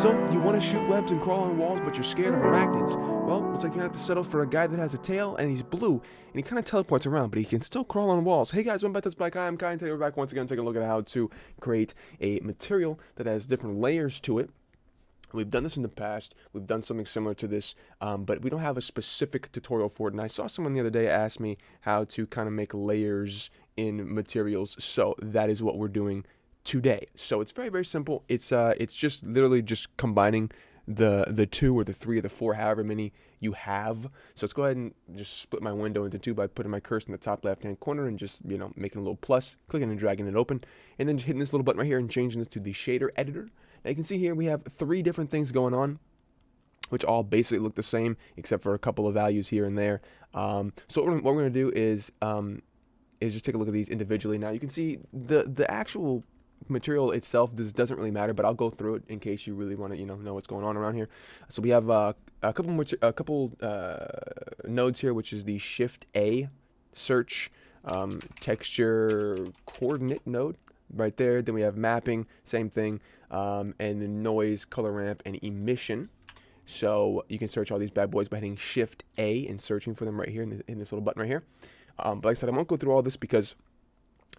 So, you want to shoot webs and crawl on walls, but you're scared of arachnids. Well, looks like you're going to have to settle for a guy that has a tail, and he's blue, and he kind of teleports around, but he can still crawl on walls. Hey guys, welcome back to TutsByKai. I'm Kai, and today we're back once again taking a look at how to create a material that has different layers to it. We've done this in the past, we've done something similar to this, but we don't have a specific tutorial for it, and I saw someone the other day ask me how to kind of make layers in materials, so that is what we're doing today. So it's very, very simple. It's just literally just combining the two or the three or the four, however many you have. So let's go ahead and just split my window into two by putting my cursor in the top left hand corner and just, you know, making a little plus, clicking and dragging it open, and then just hitting this little button right here and changing this to the shader editor. Now you can see here we have three different things going on, which all basically look the same except for a couple of values here and there. So what we're going to do is just take a look at these individually. Now you can see the actual material itself, this doesn't really matter, but I'll go through it in case you really want to, know what's going on around here. So we have a couple nodes here, which is the Shift A search texture coordinate node right there. Then we have mapping, same thing, and then noise, color ramp, and emission. So you can search all these bad boys by hitting Shift A and searching for them right here in this little button right here. But like I said, I won't go through all this because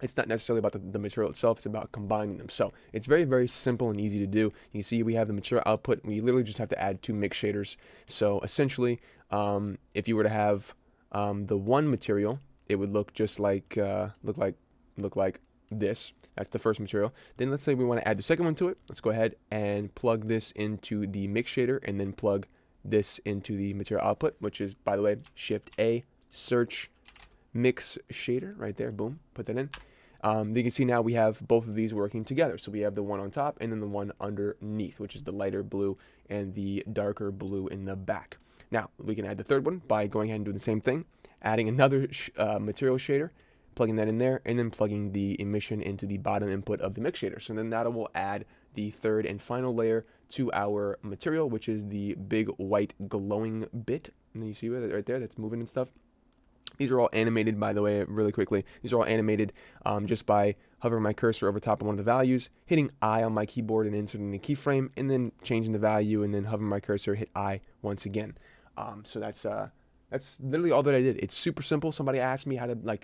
it's not necessarily about the material itself, it's about combining them. So it's very, very simple and easy to do. You can see we have the material output. We literally just have to add two mix shaders. So essentially, if you were to have the one material, it would look just like look like this. That's the first material. Then let's say we want to add the second one to it. Let's go ahead and plug this into the mix shader and then plug this into the material output, which is, by the way, Shift A, search, mix shader right there. Boom, put that in. You can see now we have both of these working together. So we have the one on top and then the one underneath, which is the lighter blue and the darker blue in the back. Now we can add the third one by going ahead and doing the same thing, adding another material shader, plugging that in there, and then plugging the emission into the bottom input of the mix shader. So then that will add the third and final layer to our material, which is the big white glowing bit. And then you see it right there, that's moving and stuff. These are all animated, by the way, really quickly. These are all animated just by hovering my cursor over top of one of the values, hitting I on my keyboard and inserting the keyframe, and then changing the value, and then hovering my cursor, hit I once again. So that's literally all that I did. It's super simple. Somebody asked me how to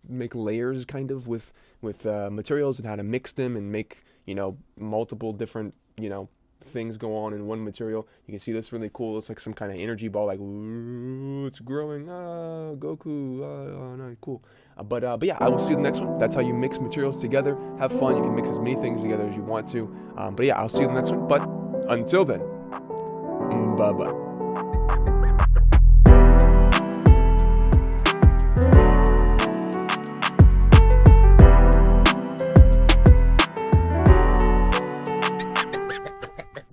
make layers kind of with materials and how to mix them and make multiple different things go on in one material. You can see this really cool. It's like some kind of energy ball, like ooh, it's growing. Ah, Goku. Oh, no, cool. But yeah, I will see you in the next one. That's how you mix materials together. Have fun. You can mix as many things together as you want to. But yeah, I'll see you in the next one. But until then, bye bye.